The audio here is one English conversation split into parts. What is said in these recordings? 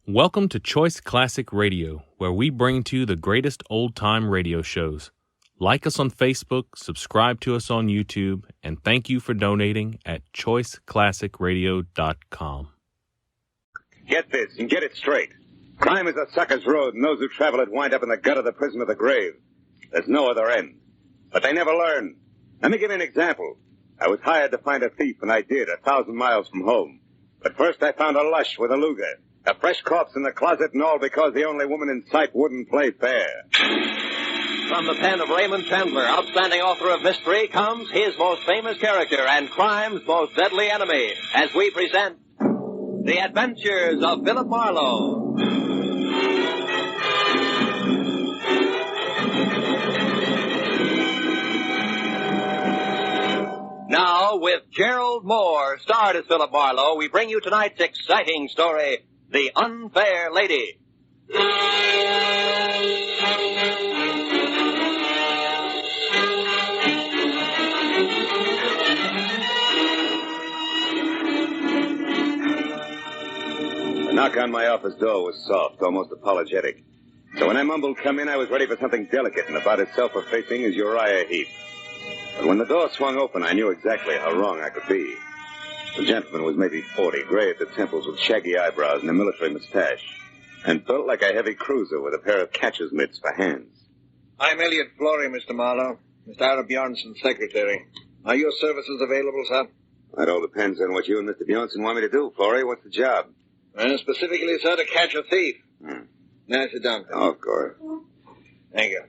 Welcome to Choice Classic Radio, where we bring to you the greatest old-time radio shows. Like us on Facebook, subscribe to us on YouTube, and thank you for donating at choiceclassicradio.com. Get this and get it straight. Crime is a sucker's road, and those who travel it wind up in the gut of the prison of the grave. There's no other end. But they never learn. Let me give you an example. I was hired to find a thief, and I did, 1,000 miles from home. But first I found a lush with a Luger. A fresh corpse in the closet, and all because the only woman in sight wouldn't play fair. From the pen of Raymond Chandler, outstanding author of mystery, comes his most famous character and crime's most deadly enemy, as we present The Adventures of Philip Marlowe. Now, with Gerald Moore, starred as Philip Marlowe, we bring you tonight's exciting story, The Unfair Lady. The knock on my office door was soft, almost apologetic. So when I mumbled come in, I was ready for something delicate and about as self-effacing as Uriah Heep. But when the door swung open, I knew exactly how wrong I could be. The gentleman was maybe 40, gray at the temples with shaggy eyebrows and a military mustache, and built like a heavy cruiser with a pair of catcher's mitts for hands. I'm Elliot Flory, Mr. Marlowe. Mr. Ara Bjornson's secretary. Are your services available, sir? That all depends on what you and Mr. Bjornson want me to do, Flory. What's the job? Specifically, sir, to catch a thief. Now, sit down, sir. Oh, of course. Thank you.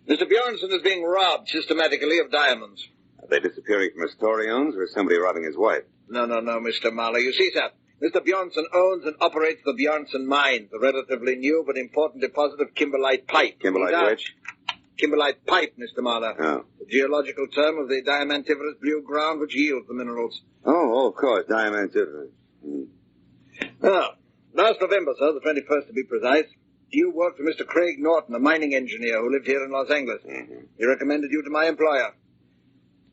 Mr. Bjornson is being robbed systematically of diamonds. Are they disappearing from a store he owns, or is somebody robbing his wife? No, Mr. Marlowe. You see, sir, Mr. Bjornson owns and operates the Bjornson Mine, the relatively new but important deposit of kimberlite pipe. Kimberlite which? Kimberlite pipe, Mr. Marlowe. Oh. The geological term of the diamantiferous blue ground which yields the minerals. Oh, of course, diamantiferous. Now, last November, sir, the 21st to be precise, you worked for Mr. Craig Norton, a mining engineer who lived here in Los Angeles. Mm-hmm. He recommended you to my employer.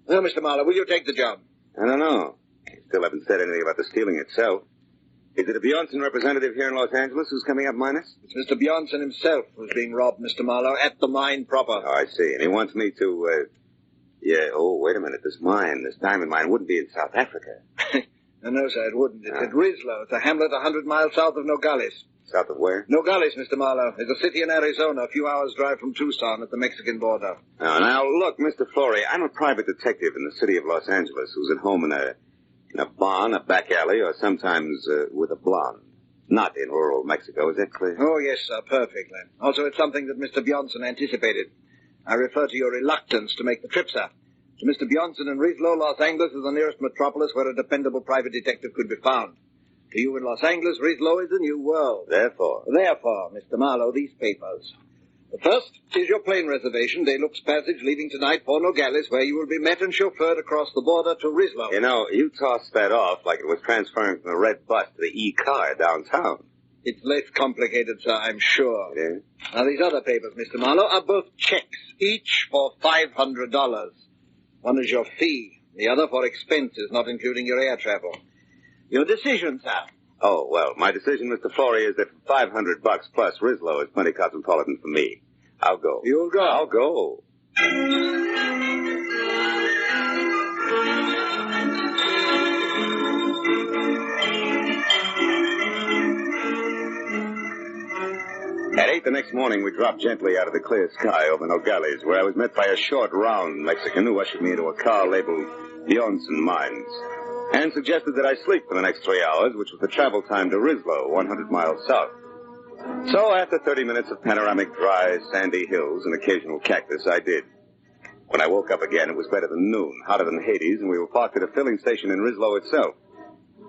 Now, Mr. Marlowe, will you take the job? I don't know. I still haven't said anything about the stealing itself. Is it a Bjornson representative here in Los Angeles who's coming up minus? It's Mr. Bjornson himself who's being robbed, Mr. Marlowe, at the mine proper. Oh, I see. And he wants me to, wait a minute. This diamond mine wouldn't be in South Africa. No, sir, it wouldn't. It's at Rislo. It's a hamlet 100 miles south of Nogales. South of where? Nogales, Mr. Marlowe. It's a city in Arizona, a few hours' drive from Tucson at the Mexican border. Now, look, Mr. Flory, I'm a private detective in the city of Los Angeles who's at home in a barn, a back alley, or sometimes with a blonde. Not in rural Mexico. Is that clear? Oh, yes, sir, perfectly. Also, it's something that Mr. Bjornson anticipated. I refer to your reluctance to make the trip, sir. To Mr. Bjornson in Rislo, Los Angeles is the nearest metropolis where a dependable private detective could be found. To you in Los Angeles, Rislo is the new world. Therefore, Mr. Marlowe, these papers. The first is your plane reservation, De Luxe Passage, leaving tonight for Nogales, where you will be met and chauffeured across the border to Rislo. You know, you tossed that off like it was transferring from the red bus to the E-car downtown. It's less complicated, sir, I'm sure. Yeah? Now, these other papers, Mr. Marlowe, are both checks, each for $500. One is your fee, the other for expenses, not including your air travel. Your decision, sir. Oh, well, my decision, Mr. Flory, is that $500 plus Rislo is plenty cosmopolitan for me. I'll go. You'll go? I'll go. At 8 the next morning, we dropped gently out of the clear sky over Nogales, where I was met by a short, round Mexican who ushered me into a car labeled Bjornson Mines, and suggested that I sleep for the next 3 hours, which was the travel time to Rislo, 100 miles south. So after 30 minutes of panoramic dry, sandy hills and occasional cactus, I did. When I woke up again, it was better than noon, hotter than Hades, and we were parked at a filling station in Rislo itself,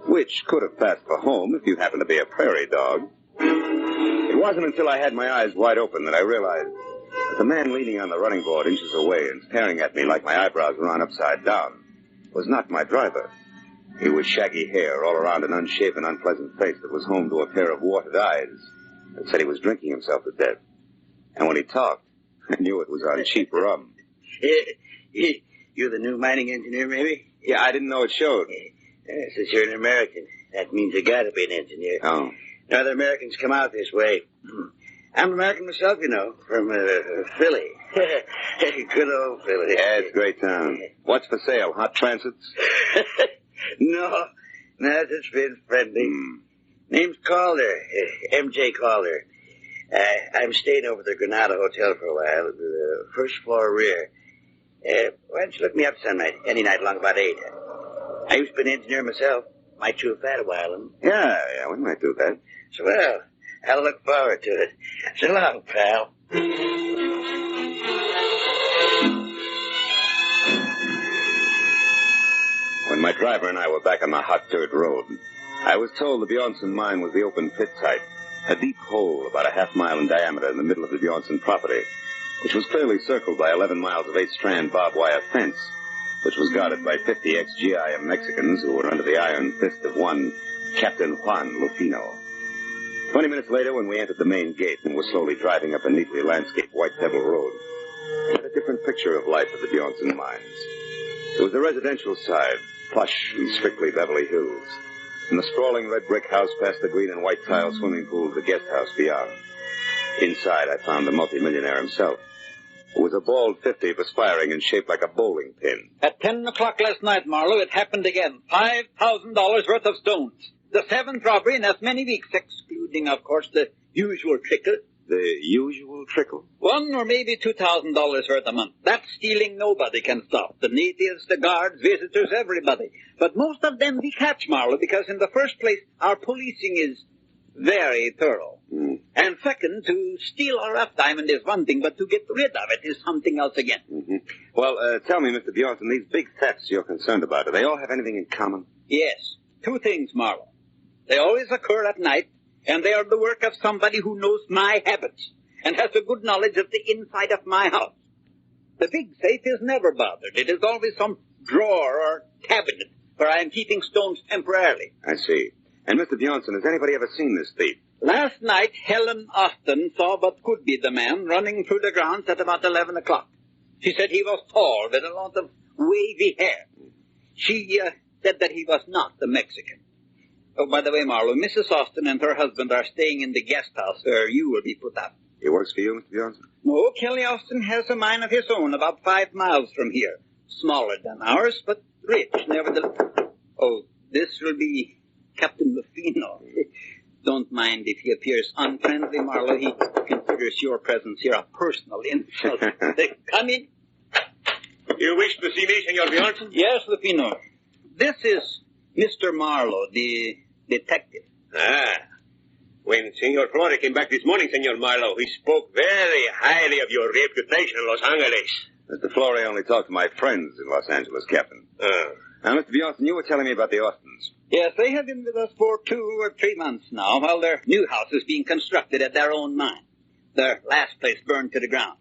which could have passed for home if you happened to be a prairie dog. It wasn't until I had my eyes wide open that I realized that the man leaning on the running board inches away and staring at me like my eyebrows were on upside down was not my driver. He was shaggy hair all around an unshaven, unpleasant face that was home to a pair of watered eyes that said he was drinking himself to death. And when he talked, I knew it was on cheap rum. You're the new mining engineer, maybe? Yeah, I didn't know it showed. Since you're an American, that means you gotta be an engineer. Oh. Other Americans come out this way. I'm American myself, you know, from Philly. Good old Philly. Yeah, it's a great town. What's for sale? Hot transits? No, just being friendly. Name's Calder, M.J. Calder. I'm staying over at the Granada Hotel for a while, the first floor rear. Why don't you look me up some night, any night along about 8? I used to be an engineer myself. Might chew fat a while. Yeah, we might do that. So, well, I'll look forward to it. So long, pal. When my driver and I were back on the hot dirt road, I was told the Bjornson mine was the open pit site, a deep hole about a half-mile in diameter in the middle of the Bjornson property, which was clearly circled by 11 miles of 8-strand barbed wire fence, which was guarded by 50 ex-GIM Mexicans who were under the iron fist of one Captain Juan Lupino. 20 minutes later, when we entered the main gate and were slowly driving up a neatly landscaped white pebble road, I had a different picture of life at the Bjornson mines. It was the residential side, plush and strictly Beverly Hills, and the sprawling red brick house past the green and white tile swimming pool of the guest house beyond. Inside, I found the multimillionaire himself, who was a bald 50 perspiring and shaped like a bowling pin. At 10 o'clock last night, Marlowe, it happened again. $5,000 worth of stones. The 7th robbery in as many weeks, excluding, of course, the usual trickle. The usual trickle? $1,000 or maybe $2,000 worth a month. That stealing nobody can stop. The natives, the guards, visitors, everybody. But most of them we catch, Marlowe, because in the first place, our policing is very thorough. And second, to steal a rough diamond is one thing, but to get rid of it is something else again. Well, tell me, Mr. Bjornson, these big thefts you're concerned about, do they all have anything in common? Yes. 2 things, Marlowe. They always occur at night, and they are the work of somebody who knows my habits and has a good knowledge of the inside of my house. The big safe is never bothered. It is always some drawer or cabinet where I am keeping stones temporarily. I see. And Mr. Bjornson, has anybody ever seen this thief? Last night, Helen Austin saw what could be the man running through the grounds at about 11 o'clock. She said he was tall with a lot of wavy hair. She said that he was not the Mexican. Oh, by the way, Marlowe, Mrs. Austin and her husband are staying in the guest house where you will be put up. He works for you, Mr. Bjornson? No, Kelly Austin has a mine of his own about 5 miles from here. Smaller than ours, but rich, nevertheless. Oh, this will be Captain Lupino. Don't mind if he appears unfriendly, Marlowe. He considers your presence here a personal insult. Come in. You wish to see me, Senor Bjornson? Yes, Lupino. This is Mr. Marlowe, the detective. Ah. When Senor Flore came back this morning, Senor Marlowe, he spoke very highly of your reputation in Los Angeles. Mr. Flore only talked to my friends in Los Angeles, Captain. Now, Mr. Bjornson, you were telling me about the Austins. Yes, they have been with us for 2 or 3 months now, while their new house is being constructed at their own mine. Their last place burned to the ground.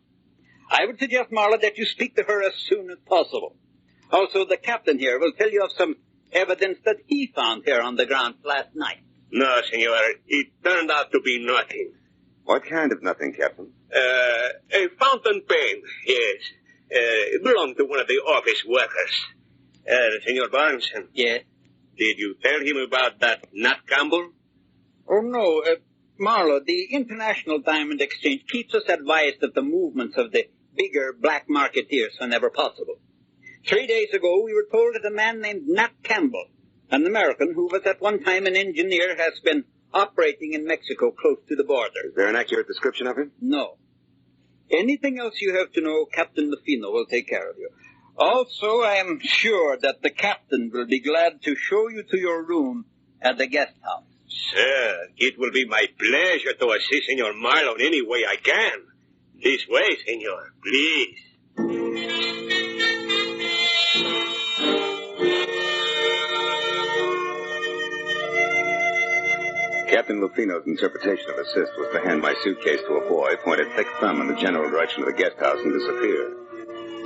I would suggest, Marlowe, that you speak to her as soon as possible. Also, the captain here will tell you of some evidence that he found here on the ground last night. No, Senor, it turned out to be nothing. What kind of nothing, Captain? A fountain pen, yes. It belonged to one of the office workers. Senor Barnson. Yes? Did you tell him about that Nat Campbell? Oh, no. Marlowe, the International Diamond Exchange keeps us advised of the movements of the bigger black marketeers whenever possible. 3 days ago, we were told that a man named Nat Campbell, an American who was at one time an engineer, has been operating in Mexico close to the border. Is there an accurate description of him? No. Anything else you have to know, Captain Lupino will take care of you. Also, I am sure that the captain will be glad to show you to your room at the guest house. Sir, it will be my pleasure to assist Senor Marlowe in any way I can. This way, Senor, please. Captain Lupino's interpretation of assist was to hand my suitcase to a boy, point a thick thumb in the general direction of the guest house, and disappear.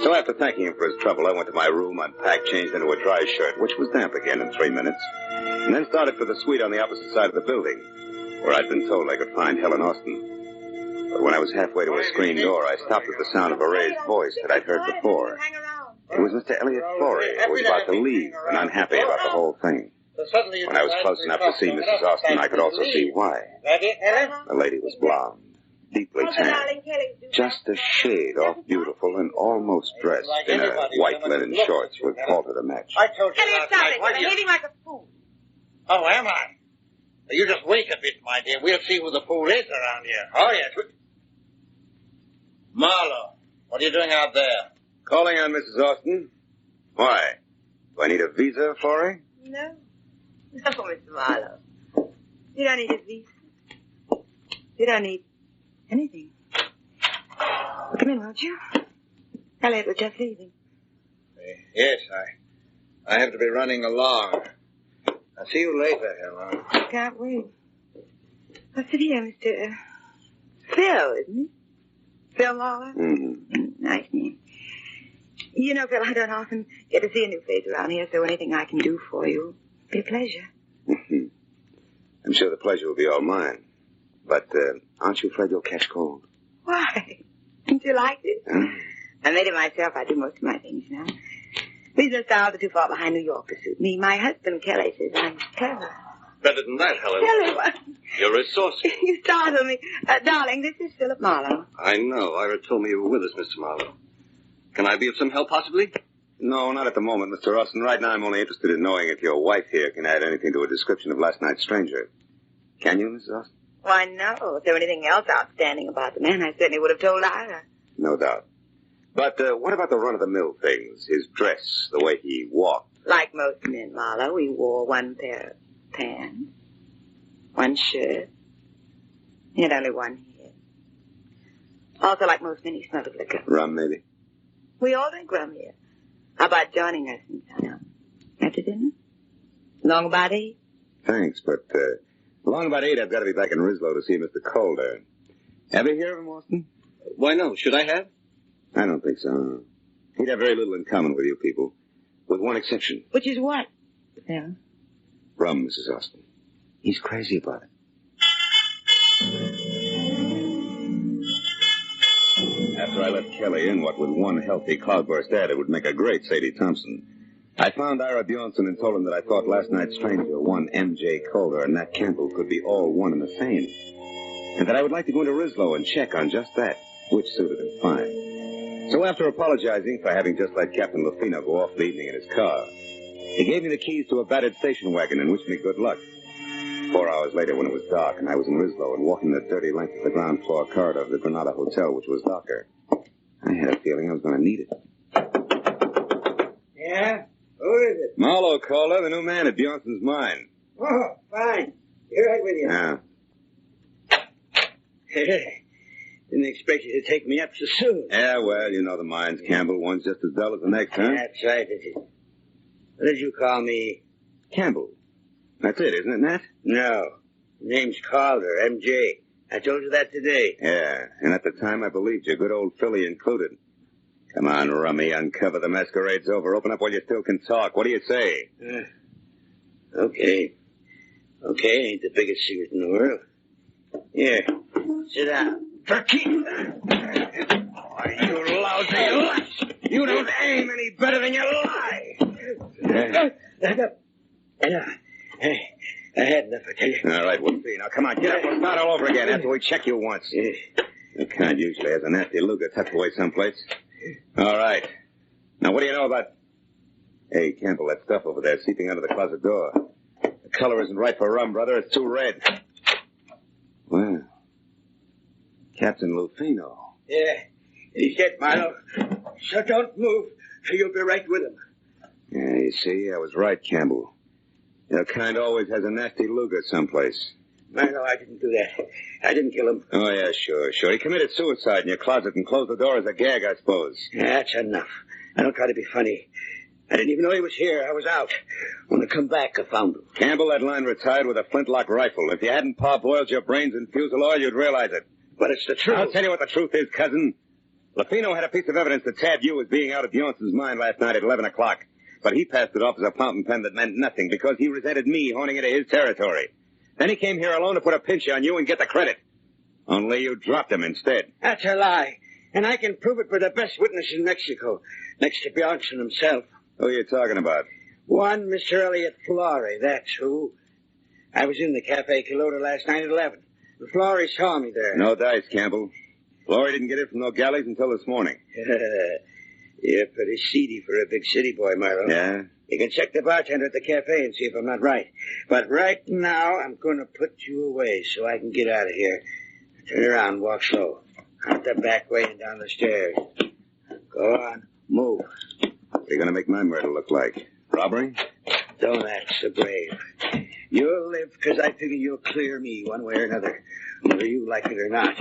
So after thanking him for his trouble, I went to my room, unpacked, changed into a dry shirt, which was damp again in 3 minutes, and then started for the suite on the opposite side of the building, where I'd been told I could find Helen Austin. But when I was halfway to a screen door, I stopped at the sound of a raised voice that I'd heard before. It was Mr. Elliot Flore, who was about to leave and unhappy about the whole thing. So suddenly you When I was decided close to enough cross to see the Mrs. middle Austin, I could and also see leave. why. That it, Ellen? The lady was blonde, deeply tanned, just a shade off beautiful and almost dressed in a white linen shorts with halter to match. I told you Elliot, last stop night. it. Why You're do you... behaving like a fool. Oh, am I? You just wait a bit, my dear. We'll see who the fool is around here. Oh, yes. Marlowe, what are you doing out there? Calling on Mrs. Austin. Why? Do I need a visa for her? No. No, Mr. Marlowe. You don't need a visa. You don't need anything. Come in, won't you? Elliot was just leaving. Yes, I have to be running along. I'll see you later, Helen. I can't wait. I'll sit here, Mr. Phil, isn't he? Phil Marlowe? Mm-hmm. Nice name. You know, Phil, I don't often get to see a new face around here, so anything I can do for you will be a pleasure. Mm-hmm. I'm sure the pleasure will be all mine. But aren't you afraid you'll catch cold? Why? Didn't you like it? Huh? I made it myself. I do most of my things now. These are styles are too far behind New York to suit me. My husband, Kelly, says I'm clever. Better than that, Helen. Kelly, what? You're resourceful. You startle me. Darling, this is Philip Marlowe. I know. Ira told me you were with us, Mr. Marlowe. Can I be of some help, possibly? No, not at the moment, Mr. Austin. Right now I'm only interested in knowing if your wife here can add anything to a description of last night's stranger. Can you, Mrs. Austin? Why, no. If there were anything else outstanding about the man, I certainly would have told Ira. No doubt. But what about the run-of-the-mill things? His dress, the way he walked. Like most men, Marlowe, he wore one pair of pants, one shirt. He had only one head. Also, like most men, he smelled of liquor. Rum, maybe? We all drink rum here. How about joining us in town? After dinner? Long about 8? Thanks, but along about 8 I've got to be back in Rislow to see Mr. Calder. Ever hear of him, Austin? Why, no. Should I have? I don't think so. He'd have very little in common with you people. With one exception. Which is what? Yeah. Rum, Mrs. Austin. He's crazy about it. After I left Kelly in what with one healthy cloudburst added would make a great Sadie Thompson, I found Ira Bjornson and told him that I thought last night's stranger, one M.J. Calder and Nat Campbell, could be all one and the same. And that I would like to go into Rislow and check on just that, which suited him fine. So after apologizing for having just let Captain Lufino go off the evening in his car, he gave me the keys to a battered station wagon and wished me good luck. 4 hours later, when it was dark and I was in Rislow and walking the dirty length of the ground floor corridor of the Granada Hotel, which was darker, I had a feeling I was going to need it. Yeah? Who is it? Marlowe Calder, the new man at Bjornson's mine. Oh, fine. Be right with you. Yeah. Didn't expect you to take me up so soon. Yeah, well, you know the mines, Campbell. One's just as dull as the next, huh? That's right. What did you call me? Campbell. That's it, isn't it, Nat? No. Name's Calder, M.J. I told you that today. Yeah, and at the time I believed you, good old Philly included. Come on, Rummy, uncover the masquerade's over. Open up while you still can talk. What do you say? Okay. Okay, ain't the biggest secret in the world. Here, sit down. Turkey! Why, you lousy lush! You don't aim any better than you lie! I had enough, I tell you. All right, we'll see. Now, come on, get up. We'll start all over again after we check you once. The kind usually has a nasty Luger tucked away someplace. All right. Now, what do you know about... Hey, Campbell, that stuff over there seeping under the closet door. The color isn't right for rum, brother. It's too red. Well, Captain Lufino. Yeah, he's dead, Marlowe. So don't move, or you'll be right with him. Yeah, you see, I was right, Campbell. Your kind always has a nasty Luger someplace. Marlowe, I didn't do that. I didn't kill him. Oh, yeah, sure. He committed suicide in your closet and closed the door as a gag, I suppose. Yeah, that's enough. I don't try to be funny. I didn't even know he was here. I was out. When I come back, I found him. Campbell, that line retired with a flintlock rifle. If you hadn't parboiled your brains in fusel oil, you'd realize it. But it's the truth. I'll tell you what the truth is, cousin. Lufino had a piece of evidence that tabbed you as being out at Bjornson's mine last night at 11 o'clock. But he passed it off as a fountain pen that meant nothing because he resented me honing into his territory. Then he came here alone to put a pinch on you and get the credit. Only you dropped him instead. That's a lie. And I can prove it with the best witness in Mexico, next to Bjornson himself. Who are you talking about? One Mr. Elliot Flory, that's who. I was in the Cafe Kilota last night at 11. Flory saw me there. No dice, Campbell. Flory didn't get it from Nogales until this morning. You're pretty seedy for a big city boy, Marlowe. Yeah? You can check the bartender at the cafe and see if I'm not right. But right now, I'm going to put you away so I can get out of here. Turn around, walk slow. Out the back way and down the stairs. Go on, move. What are you going to make my murder look like? Robbery? Don't act so brave. You'll live because I figure you'll clear me one way or another, whether you like it or not.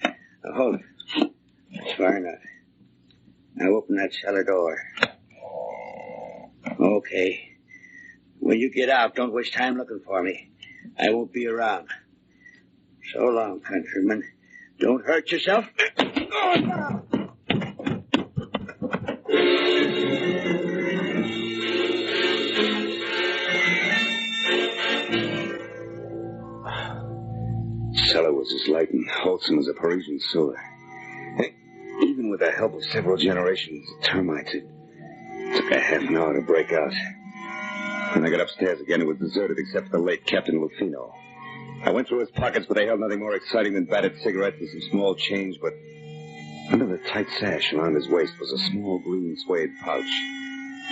Now, hold it. That's far enough. Now open that cellar door. Okay. When you get out, don't waste time looking for me. I won't be around. So long, countryman. Don't hurt yourself. Cellar was as light and wholesome as a Parisian sewer. Even with the help of several generations of termites, it took a half an hour to break out. When I got upstairs again, it was deserted except for the late Captain Lufino. I went through his pockets, but they held nothing more exciting than battered cigarettes and some small change, but under the tight sash around his waist was a small green suede pouch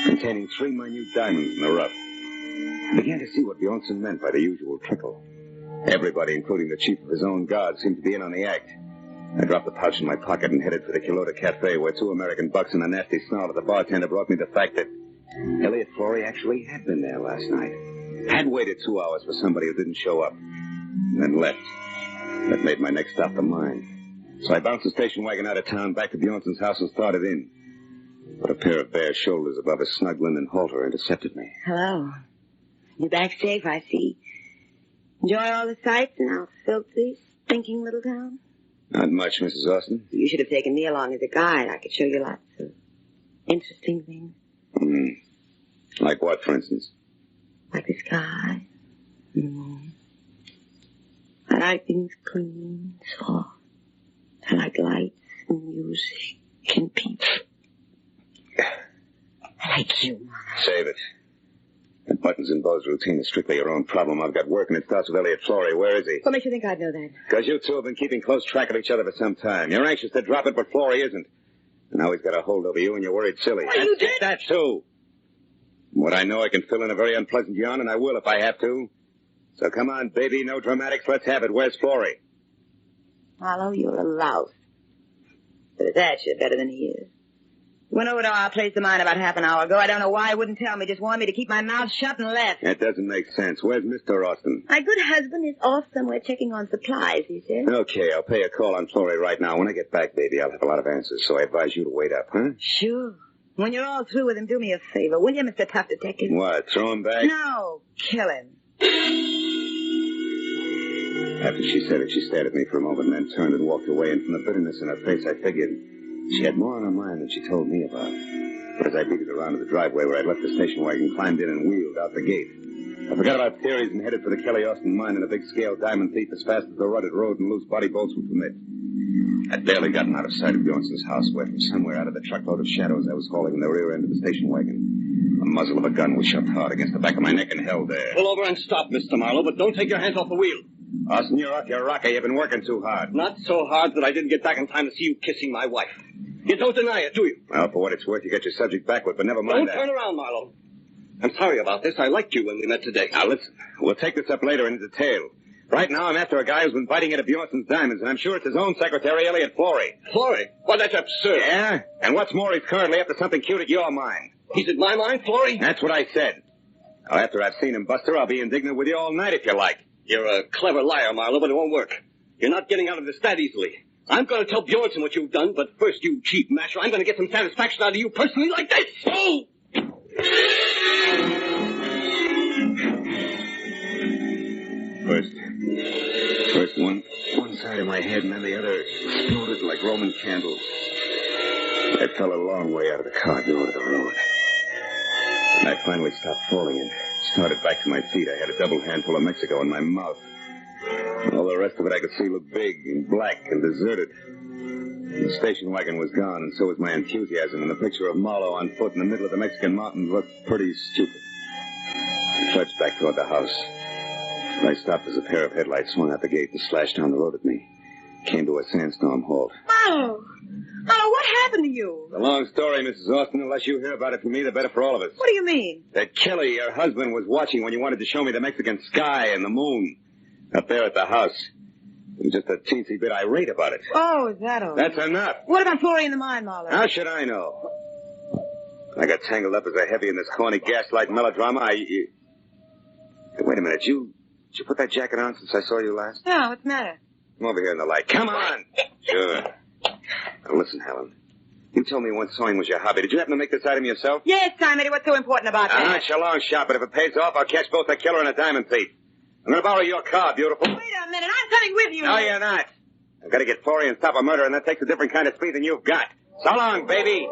containing 3 minute diamonds in the rough. I began to see what Bjornson meant by the usual trickle. Everybody, including the chief of his own guard, seemed to be in on the act. I dropped the pouch in my pocket and headed for the Kilota Cafe, where 2 American bucks and a nasty snarl at the bartender brought me the fact that Elliot Flory actually had been there last night. Had waited 2 hours for somebody who didn't show up, and then left. That made my next stop the mine. So I bounced the station wagon out of town, back to Bjornson's house, and started in. But a pair of bare shoulders above a snug linen halter intercepted me. Hello. You're back safe, I see. Enjoy all the sights in our filthy, stinking little town? Not much, Mrs. Austin. You should have taken me along as a guide. I could show you lots of interesting things. Like what, for instance? Like the sky and the moon. I like things clean, soft. I like lights and music and people. I like you, Mama. Save it. That Buttons and Bo's routine is strictly your own problem. I've got work, and it starts with Elliot Flory. Where is he? What makes you think I'd know that? Because you two have been keeping close track of each other for some time. You're anxious to drop it, but Flory isn't. And now he's got a hold over you, and you're worried silly. Well, you did that, too. From what I know, I can fill in a very unpleasant yarn, and I will if I have to. So come on, baby, no dramatics. Let's have it. Where's Flory? Marlowe, you're a louse. But at that, you're better than he is. Went over to our place of mine about half an hour ago. I don't know why he wouldn't tell me. Just wanted me to keep my mouth shut and left. That doesn't make sense. Where's Mr. Austin? My good husband is off somewhere checking on supplies, he said. Okay, I'll pay a call on Flory right now. When I get back, baby, I'll have a lot of answers, so I advise you to wait up, huh? Sure. When you're all through with him, do me a favor, will you, Mr. Tough Detective? What, throw him back? No, kill him. After she said it, she stared at me for a moment and then turned and walked away, and from the bitterness in her face, I figured she had more on her mind than she told me about. But as I beat it around to the driveway where I'd left the station wagon, climbed in and wheeled out the gate. I forgot about theories and headed for the Kelly Austin mine in a big-scale diamond thief as fast as the rutted road and loose body bolts would permit. I'd barely gotten out of sight of Bjornson's house where from somewhere out of the truckload of shadows I was hauling in the rear end of the station wagon, the muzzle of a gun was shoved hard against the back of my neck and held there. Pull over and stop, Mr. Marlowe, but don't take your hands off the wheel. Austin, you're off your rocker. You've been working too hard. Not so hard that I didn't get back in time to see you kissing my wife. You don't deny it, do you? Well, for what it's worth, you get your subject backward, but never mind Don't that. turn around, Marlowe. I'm sorry about this. I liked you when we met today. Now, listen. We'll take this up later in detail. Right now, I'm after a guy who's been biting into Bjornson's diamonds, and I'm sure it's his own secretary, Elliot Flory. Flory? Well, that's absurd. Yeah? And what's more, he's currently after something cute at your mine. He's at my mine, Flory? That's what I said. Now, after I've seen him, Buster, I'll be indignant with you all night if you like. You're a clever liar, Marlowe, but it won't work. You're not getting out of this that easily. I'm going to tell Bjornson what you've done, but first, you cheap masher, I'm going to get some satisfaction out of you personally like this. Oh! First one side of my head and then the other exploded like Roman candles. I fell a long way out of the car door to the road. And I finally stopped falling and started back to my feet. I had a double handful of Mexico in my mouth. All the rest of it I could see looked big and black and deserted. The station wagon was gone, and so was my enthusiasm, and the picture of Marlowe on foot in the middle of the Mexican mountains looked pretty stupid. trudged back toward the house. When I stopped as a pair of headlights swung out the gate and slashed down the road at me. Came to a sandstorm halt. Marlowe! Marlowe, what happened to you? It's a long story, Mrs. Austin. The less you hear about it from me, the better for all of us. What do you mean? That Kelly, your husband, was watching when you wanted to show me the Mexican sky and the moon. Up there at the house. He was just a teensy bit irate about it. Oh, is that all? That's enough. What about Florrie in the mine, Marlowe? How should I know? I got tangled up as a heavy in this corny gaslight melodrama. Hey, wait a minute. Did you put that jacket on since I saw you last? No, what's the matter? Come over here in the light. Come on! Sure. Now listen, Helen. You told me once sewing was your hobby. Did you happen to make this item yourself? Yes, Simon. What's so important about that? It's a long shot, but if it pays off, I'll catch both a killer and a diamond thief. I'm going to borrow your car, beautiful. Wait a minute. I'm coming with you. No, you're not. I've got to get Florrie and stop a murder, and that takes a different kind of speed than you've got. So long, baby.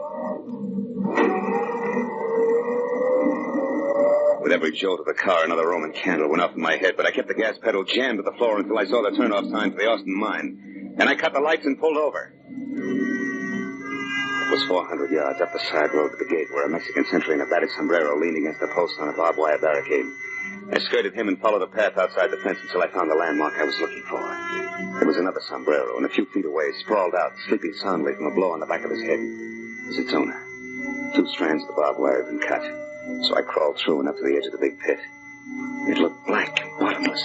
With every jolt of the car, another Roman candle went off in my head, but I kept the gas pedal jammed to the floor until I saw the turn-off sign for the Austin mine. Then I cut the lights and pulled over. It was 400 yards up the side road to the gate where a Mexican sentry in a battered sombrero leaned against a post on a barbed wire barricade. I skirted him and followed the path outside the fence until I found the landmark I was looking for. There was another sombrero, and a few feet away, sprawled out, sleeping soundly from a blow on the back of his head, was its owner. 2 strands of the barbed wire had been cut, so I crawled through and up to the edge of the big pit. It looked black and bottomless,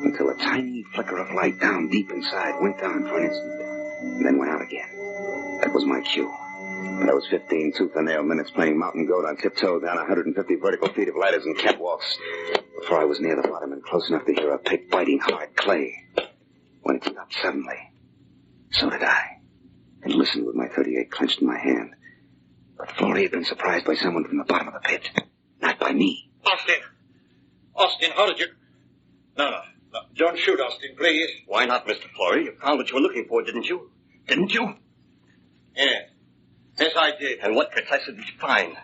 until a tiny flicker of light down deep inside went on for an instant, and then went out again. That was my cue. But I was 15 tooth-and-nail minutes playing mountain goat on tiptoe down 150 vertical feet of ladders and catwalks before I was near the bottom and close enough to hear a pick biting hard clay. When it stopped suddenly, so did I, and listened with my .38 clenched in my hand. But Florrie had been surprised by someone from the bottom of the pit, not by me. Austin, how did you... No. Don't shoot, Austin, please. Why not, Mr. Florrie? You found what you were looking for, didn't you? Didn't you? Yes. Yes, I did. And what precisely did you find?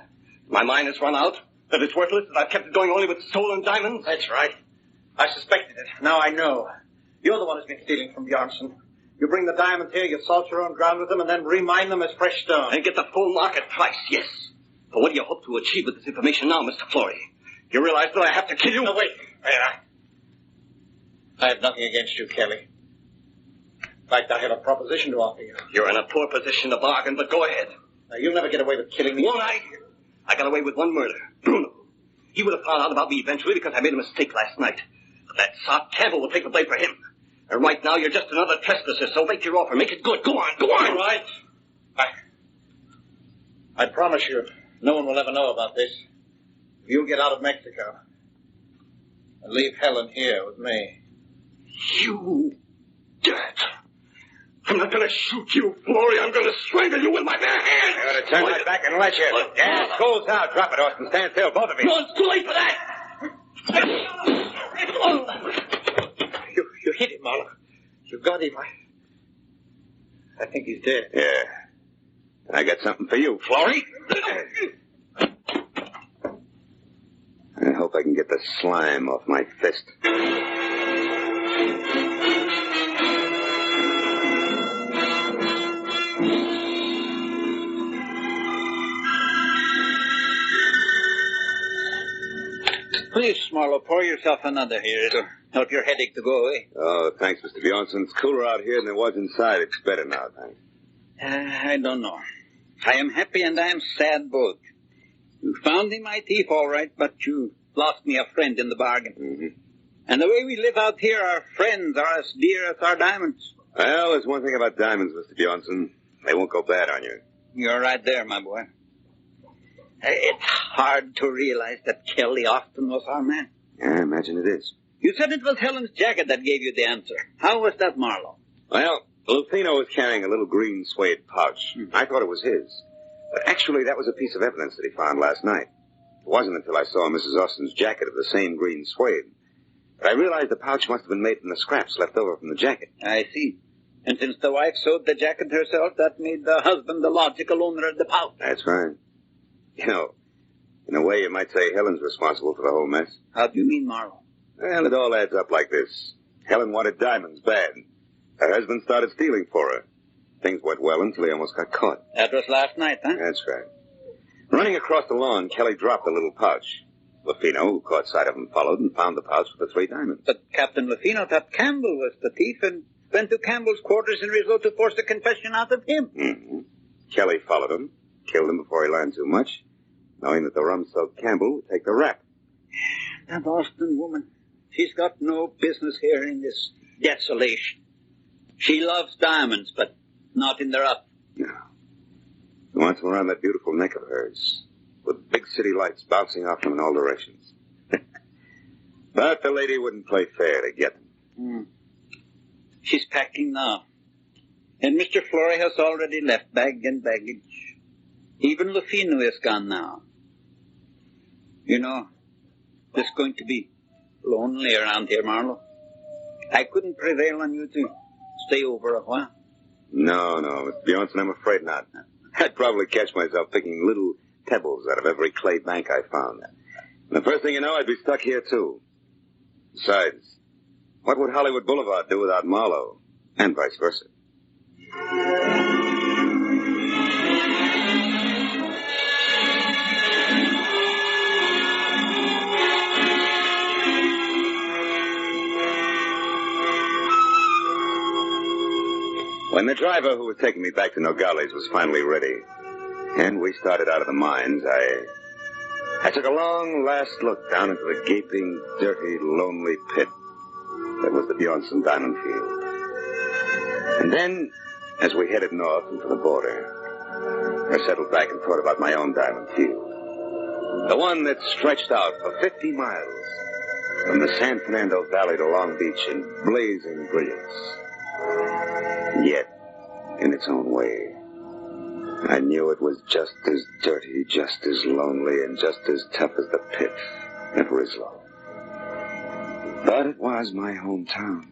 My mine has run out? That it's worthless? That I've kept it going only with stolen diamonds? That's right. I suspected it. Now I know. You're the one who's been stealing from Bjornson. You bring the diamonds here, you salt your own ground with them, and then remine them as fresh stone. And get the full market price, yes. But what do you hope to achieve with this information now, Mr. Florrie? You realize that I have to kill you? No, wait. I have nothing against you, Kelly. In fact, I have a proposition to offer you. You're in a poor position to bargain, but go ahead. Now, you'll never get away with killing me. Won't I? I got away with one murder. Bruno. He would have found out about me eventually because I made a mistake last night. But that sot Campbell will take the blame for him. And right now, you're just another trespasser, so make your offer. Make it good. Go on. All right. I promise you, no one will ever know about this. You'll get out of Mexico and leave Helen here with me. You dirt. I'm not going to shoot you, Florrie. I'm going to strangle you with my bare hands. I ought to turn my back and let you. Gas goes out. Drop it, Austin. Stand still, both of you. No, it's too late for that. You hit him, Marlowe. You got him. I think he's dead. Yeah. I got something for you, Florrie. I hope I can get the slime off my fist. Please, Marlowe, pour yourself another here. It'll help your headache to go away. Oh, thanks, Mr. Bjornson. It's cooler out here than it was inside. It's better now, thanks. I don't know. I am happy and I am sad both. You found me my thief, all right, but you lost me a friend in the bargain. Mm-hmm. And the way we live out here, our friends are as dear as our diamonds. Well, there's one thing about diamonds, Mr. Bjornson. They won't go bad on you. You're right there, my boy. It's hard to realize that Kelly Austin was our man. Yeah, I imagine it is. You said it was Helen's jacket that gave you the answer. How was that, Marlowe? Well, Lufino was carrying a little green suede pouch. I thought it was his. But actually, that was a piece of evidence that he found last night. It wasn't until I saw Mrs. Austin's jacket of the same green suede that I realized the pouch must have been made from the scraps left over from the jacket. I see. And since the wife sewed the jacket herself, that made the husband the logical owner of the pouch. That's right. You know, in a way, you might say Helen's responsible for the whole mess. How do you mean, Marlowe? Well, it all adds up like this. Helen wanted diamonds bad. Her husband started stealing for her. Things went well until he almost got caught. That was last night, huh? That's right. Running across the lawn, Kelly dropped the little pouch. Lafino, who caught sight of him, followed and found the pouch with the 3 diamonds. But Captain Lafino thought Campbell was the thief and went to Campbell's quarters in Rislo to force the confession out of him. Mm-hmm. Kelly followed him, killed him before he learned too much, knowing that the rum-soaked Campbell would take the rap. That Austin woman, she's got no business here in this desolation. She loves diamonds, but not in the rough. No. He wants them around that beautiful neck of hers, with big city lights bouncing off them in all directions. But the lady wouldn't play fair to get them. She's packing now. And Mr. Flory has already left bag and baggage. Even Lafino is gone now. You know, it's going to be lonely around here, Marlowe. I couldn't prevail on you to stay over a while. No, Mr. Bjornson, I'm afraid not. I'd probably catch myself picking little pebbles out of every clay bank I found. And the first thing you know, I'd be stuck here, too. Besides, what would Hollywood Boulevard do without Marlowe? And vice versa. When the driver who was taking me back to Nogales was finally ready, and we started out of the mines, I took a long last look down into the gaping, dirty, lonely pit that was the Bjornson Diamond Field. And then, as we headed north and to the border, I settled back and thought about my own diamond field. The one that stretched out for 50 miles from the San Fernando Valley to Long Beach in blazing brilliance. Yet, in its own way, I knew it was just as dirty, just as lonely, and just as tough as the pit at Rislo. But it was my hometown.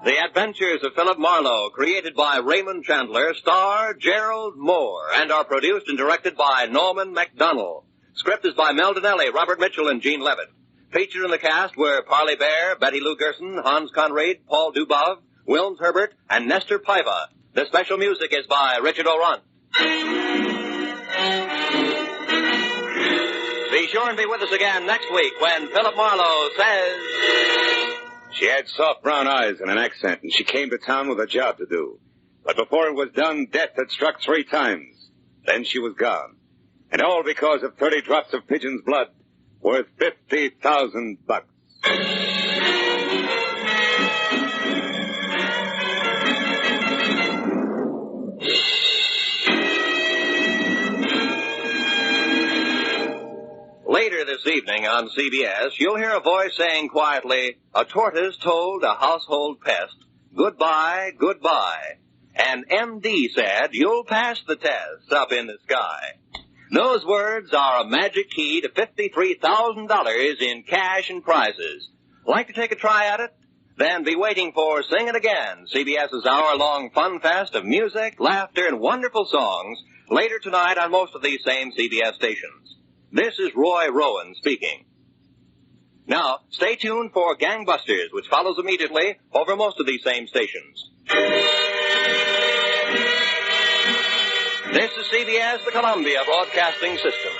The Adventures of Philip Marlowe, created by Raymond Chandler, star Gerald Moore, and are produced and directed by Norman MacDonald. Script is by Mel Donnelly, Robert Mitchell, and Gene Levitt. Featured in the cast were Parley Bear, Betty Lou Gerson, Hans Conrad, Paul Dubov, Wilms Herbert, and Nestor Paiva. The special music is by Richard O'Runt. Be sure and be with us again next week when Philip Marlowe says... She had soft brown eyes and an accent, and she came to town with a job to do. But before it was done, death had struck 3 times. Then she was gone. And all because of 30 drops of pigeon's blood worth $50,000. Later this evening on CBS, you'll hear a voice saying quietly, a tortoise told a household pest, goodbye, goodbye. And MD said, you'll pass the test up in the sky. Those words are a magic key to $53,000 in cash and prizes. Like to take a try at it? Then be waiting for Sing It Again, CBS's hour-long fun fest of music, laughter, and wonderful songs, later tonight on most of these same CBS stations. This is Roy Rowan speaking. Now, stay tuned for Gangbusters, which follows immediately over most of these same stations. This is CBS, the Columbia Broadcasting System.